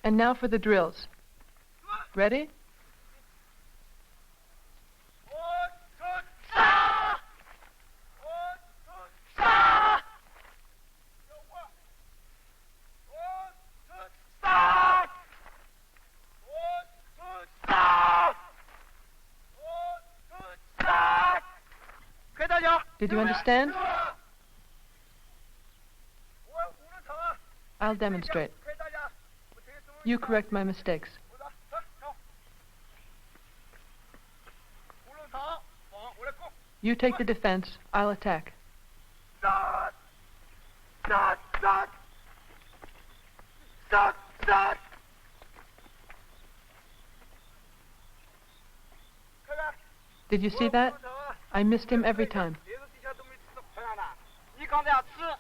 And now for the drills. Ready? Did you understand? I'll demonstrate. You correct my mistakes. You take the defense, I'll attack. Did you see that? I missed him every time.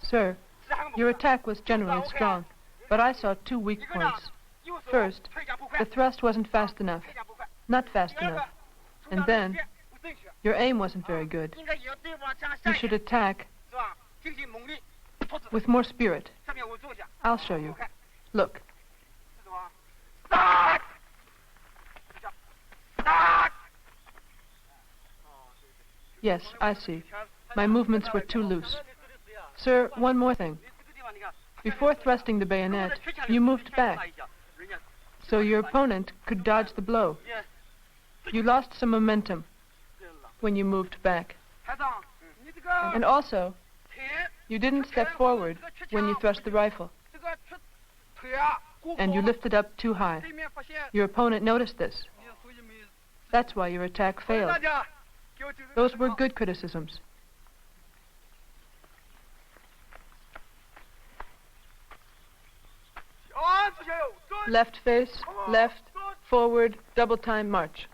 Sir, your attack was generally strong, but I saw two weak points. First, the thrust wasn't fast enough. Not fast enough. And then, your aim wasn't very good. You should attack with more spirit. I'll show you. Look. Yes, I see. My movements were too loose. Sir, one more thing. Before thrusting the bayonet, you moved back, so your opponent could dodge the blow. You lost some momentum when you moved back. And also, you didn't step forward when you thrust the rifle. And you lifted up too high. Your opponent noticed this. That's why your attack failed. Those were good criticisms. Left face, left, forward, double time march.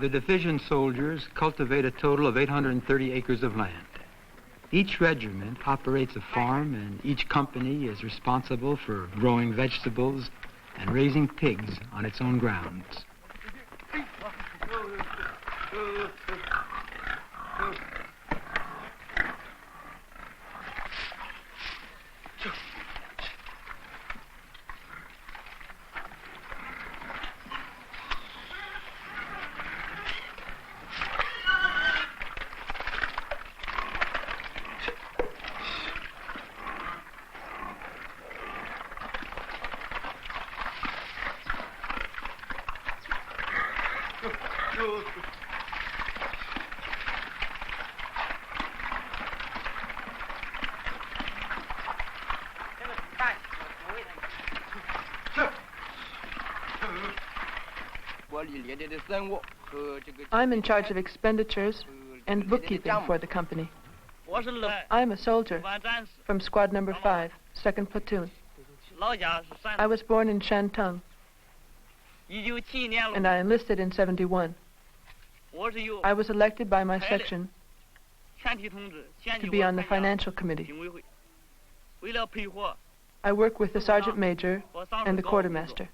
The division soldiers cultivate a total of 830 acres of land. Each regiment operates a farm, and each company is responsible for growing vegetables and raising pigs on its own grounds. I'm in charge of expenditures and bookkeeping for the company. I'm a soldier from Squad Number 5, 2nd Platoon. I was born in Shantung, and I enlisted in 71. I was elected by my section to be on the financial committee. I work with the sergeant major and the quartermaster.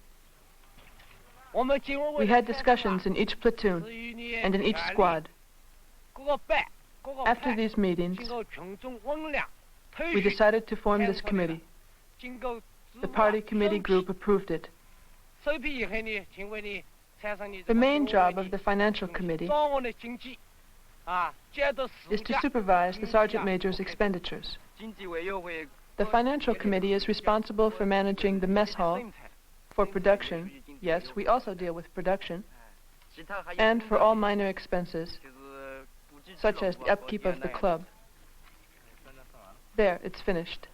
We had discussions in each platoon and in each squad. After these meetings, we decided to form this committee. The party committee group approved it. The main job of the financial committee is to supervise the sergeant major's expenditures. The financial committee is responsible for managing the mess hall, for production, yes, we also deal with production, and for all minor expenses, such as the upkeep of the club. There, it's finished.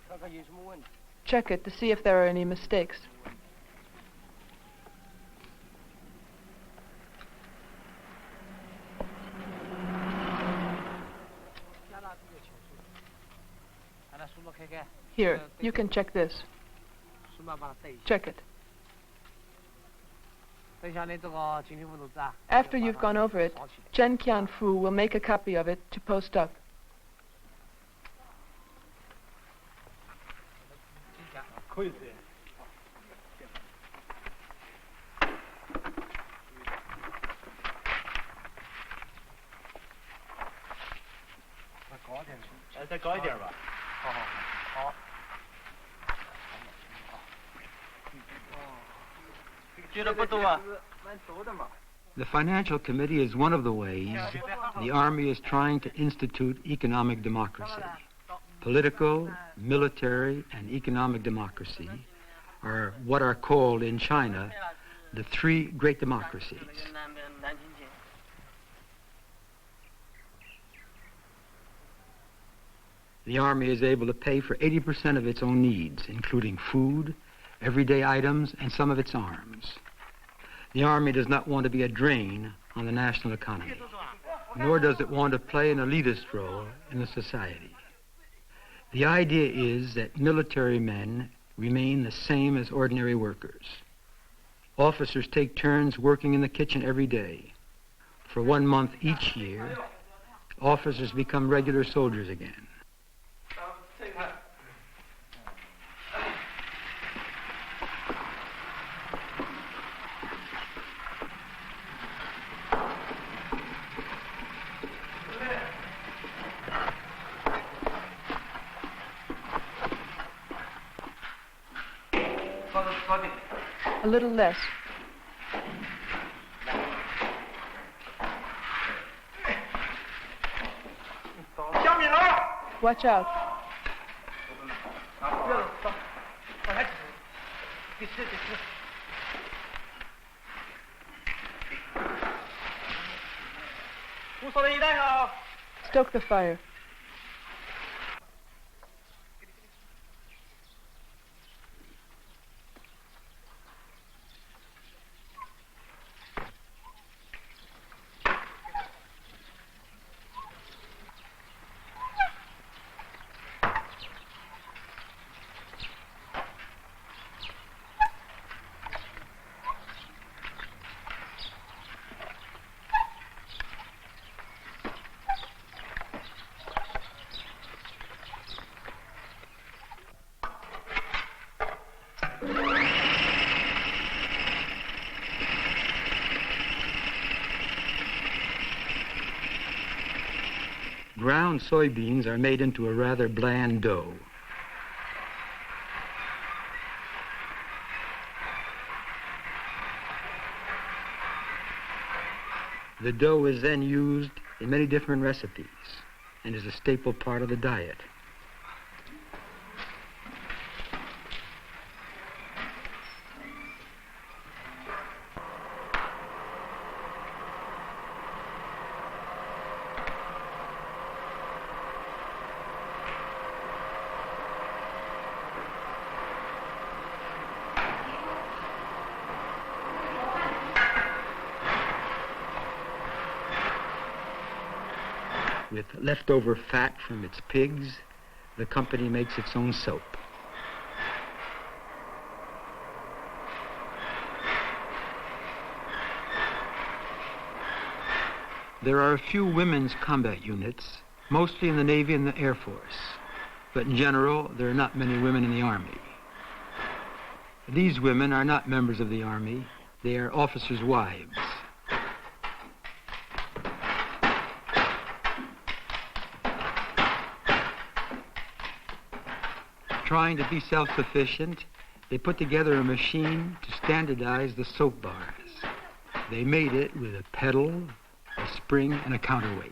Check it to see if there are any mistakes. Here, you can check this. Check it. After you've gone over it, Chen Qianfu will make a copy of it to post up. The Financial Committee is one of the ways the Army is trying to institute economic democracy. Political, military, and economic democracy are what are called in China the three great democracies. The Army is able to pay for 80% of its own needs, including food, everyday items, and some of its arms. The Army does not want to be a drain on the national economy, nor does it want to play an elitist role in the society. The idea is that military men remain the same as ordinary workers. Officers take turns working in the kitchen every day. For 1 month each year, officers become regular soldiers again. A little less. Watch out. Stoke the fire. Ground soybeans are made into a rather bland dough. The dough is then used in many different recipes and is a staple part of the diet. With leftover fat from its pigs, the company makes its own soap. There are a few women's combat units, mostly in the Navy and the Air Force, but in general, there are not many women in the Army. These women are not members of the Army, they are officers' wives. Trying to be self-sufficient, they put together a machine to standardize the soap bars. They made it with a pedal, a spring, and a counterweight.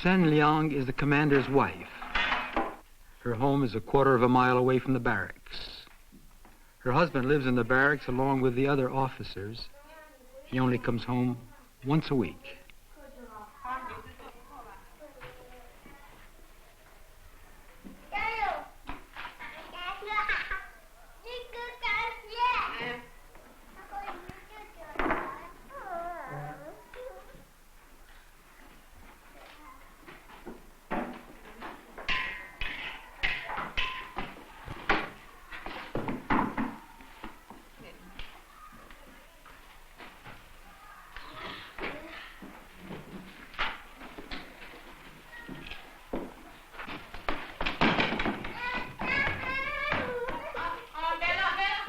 Sen Liang is the commander's wife. Her home is a quarter of a mile away from the barracks. Her husband lives in the barracks along with the other officers. He only comes home once a week.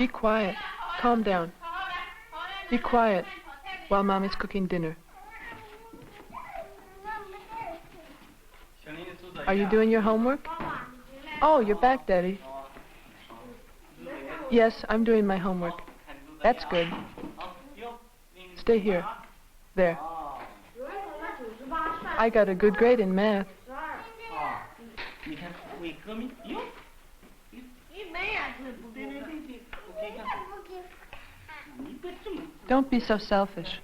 Be quiet. Calm down. Be quiet while Mommy's cooking dinner. Are you doing your homework? Oh, you're back, Daddy. Yes, I'm doing my homework. That's good. Stay here. There. I got a good grade in math. Don't be so selfish.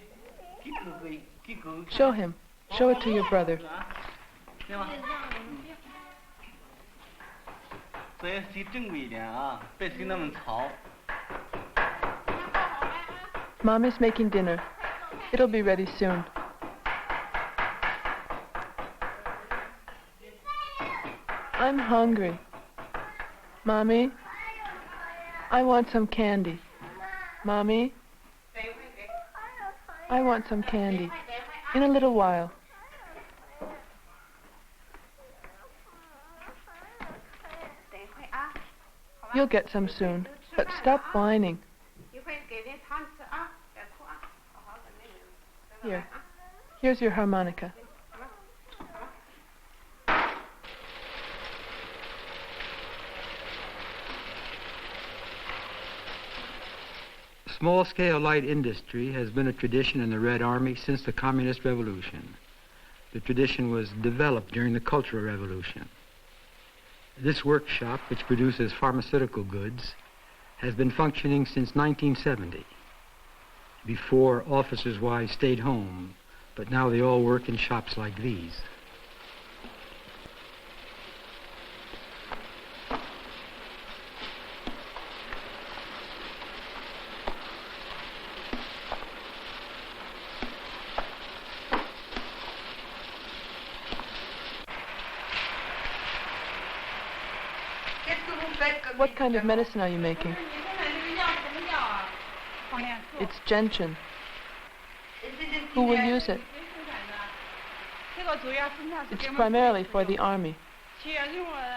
Show him. Show it to your brother. Mommy's making dinner. It'll be ready soon. I'm hungry. Mommy, I want some candy. Mommy, I want some candy. In a little while. You'll get some soon, but stop whining. Here. Here's your harmonica. Small-scale light industry has been a tradition in the Red Army since the Communist Revolution. The tradition was developed during the Cultural Revolution. This workshop, which produces pharmaceutical goods, has been functioning since 1970. Before, officers' wives stayed home, but now they all work in shops like these. What kind of medicine are you making? It's gentian. Who will use it? It's primarily for the army.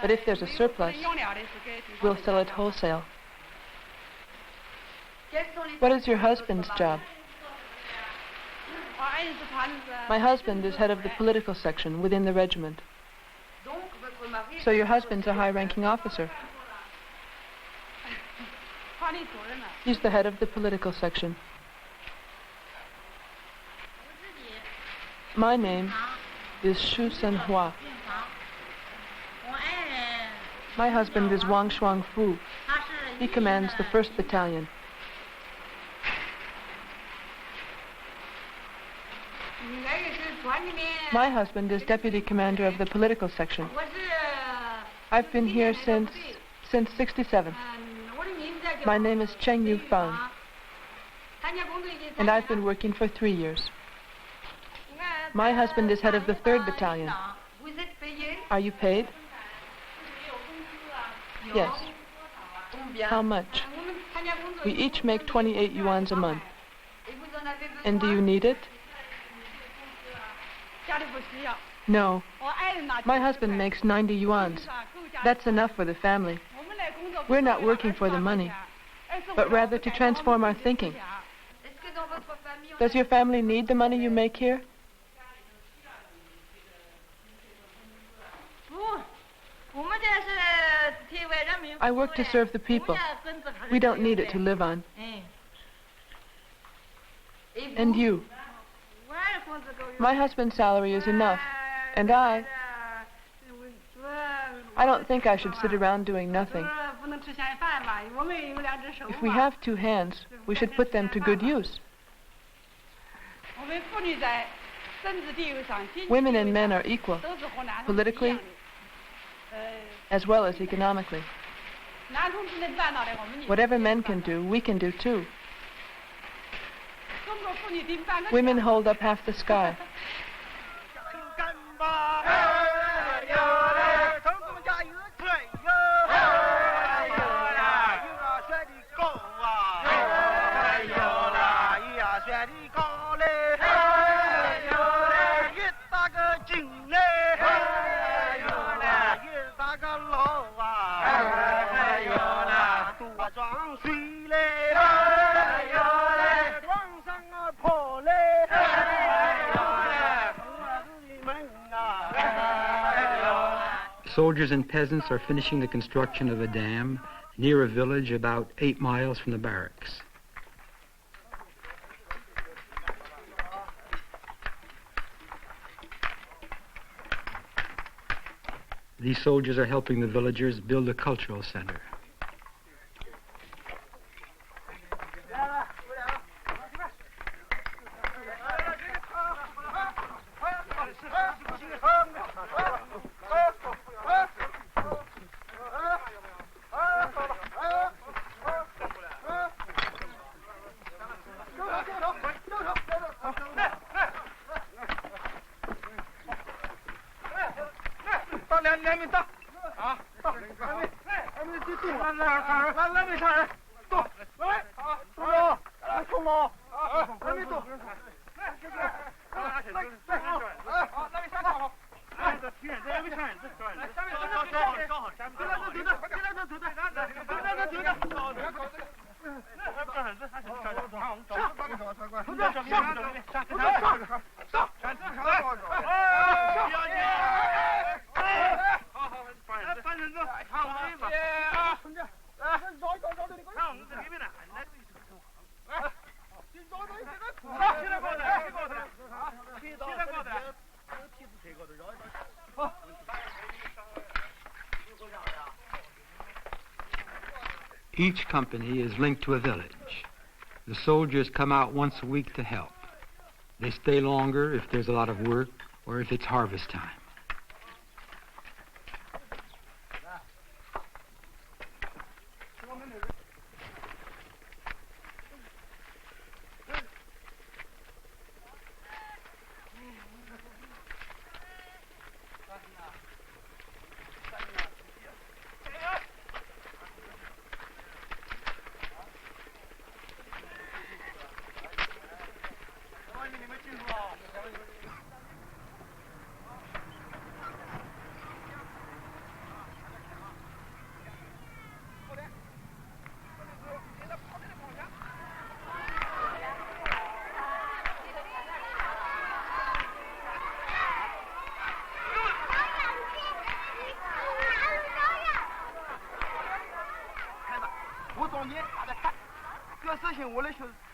But if there's a surplus, we'll sell it wholesale. What is your husband's job? My husband is head of the political section within the regiment. So your husband's a high-ranking officer. He's the head of the political section. My name is Shu Senhua. My husband is Wang Shuangfu. He commands the 1st Battalion. My husband is deputy commander of the political section. I've been here since 67. My name is Cheng Yufang, and I've been working for 3 years. My husband is head of the 3rd Battalion. Are you paid? Yes. How much? We each make 28 yuans a month. And do you need it? No. My husband makes 90 yuans. That's enough for the family. We're not working for the money, but rather to transform our thinking. Does your family need the money you make here? I work to serve the people. We don't need it to live on. And you? My husband's salary is enough, and I don't think I should sit around doing nothing. If we have 2 hands, we should put them to good use. Women and men are equal, politically as well as economically. Whatever men can do, we can do too. Women hold up half the sky. Soldiers and peasants are finishing the construction of a dam near a village about 8 miles from the barracks. These soldiers are helping the villagers build a cultural center. Each company is linked to a village. The soldiers come out once a week to help. They stay longer if there's a lot of work or if it's harvest time.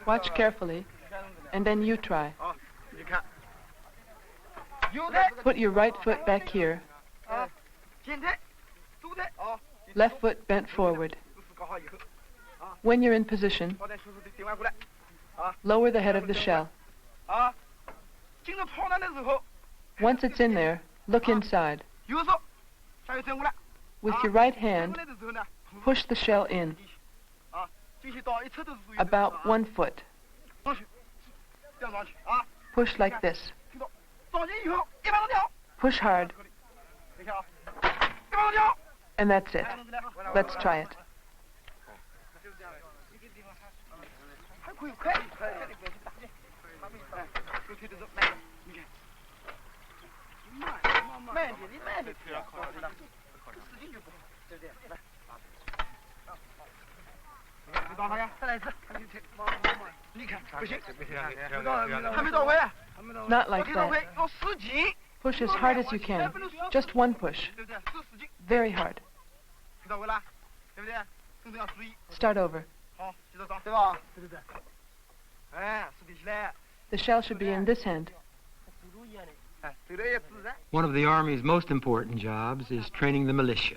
Watch carefully, and then you try. Put your right foot back here. Left foot bent forward. When you're in position, lower the head of the shell. Once it's in there, look inside. With your right hand, push the shell in. About 1 foot. Push like this. Push hard. And that's it. Let's try it. Not like that. Push as hard as you can. Just 1 push. Very hard. Start over. The shell should be in this hand. One of the Army's most important jobs is training the militia.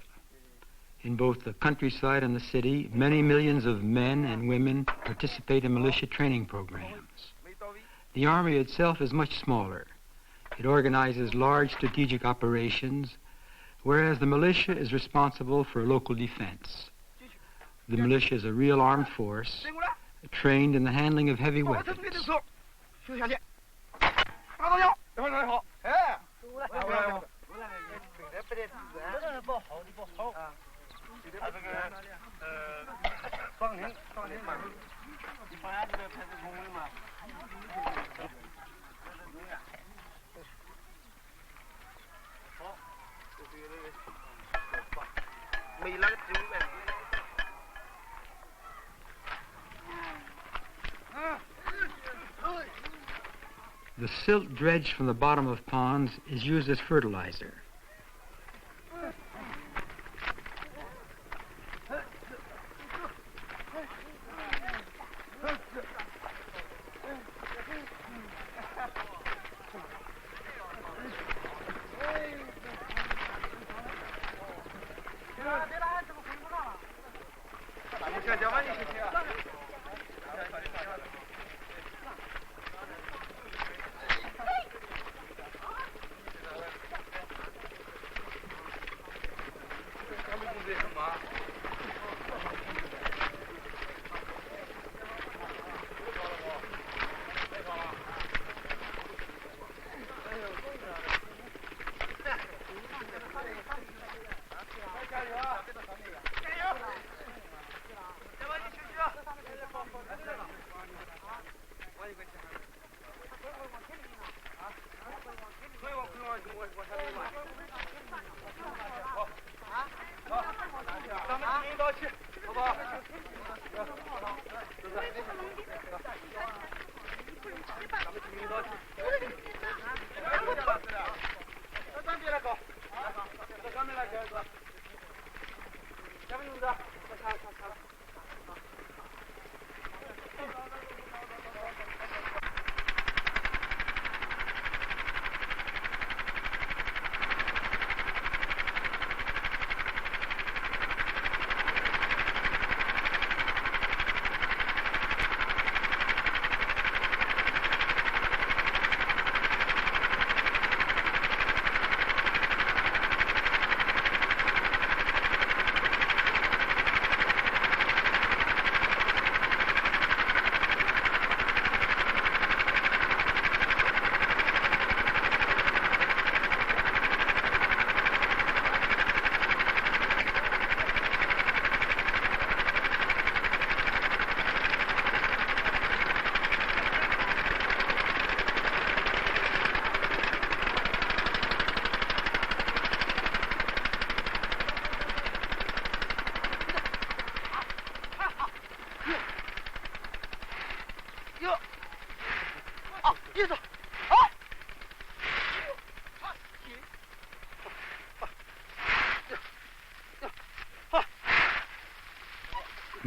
In both the countryside and the city, many millions of men and women participate in militia training programs. The Army itself is much smaller. It organizes large strategic operations, whereas the militia is responsible for local defense. The militia is a real armed force, trained in the handling of heavy weapons. The silt dredged from the bottom of ponds is used as fertilizer.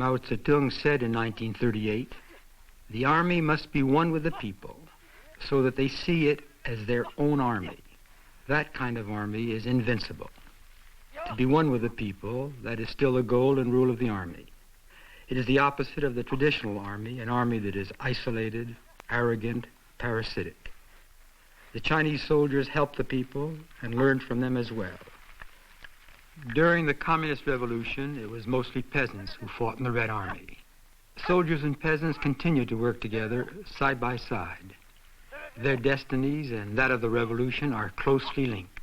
Mao Zedong said in 1938, the army must be one with the people so that they see it as their own army. That kind of army is invincible. To be one with the people, that is still the goal and rule of the army. It is the opposite of the traditional army, an army that is isolated, arrogant, parasitic. The Chinese soldiers helped the people and learned from them as well. During the Communist Revolution, it was mostly peasants who fought in the Red Army. Soldiers and peasants continued to work together side by side. Their destinies and that of the revolution are closely linked.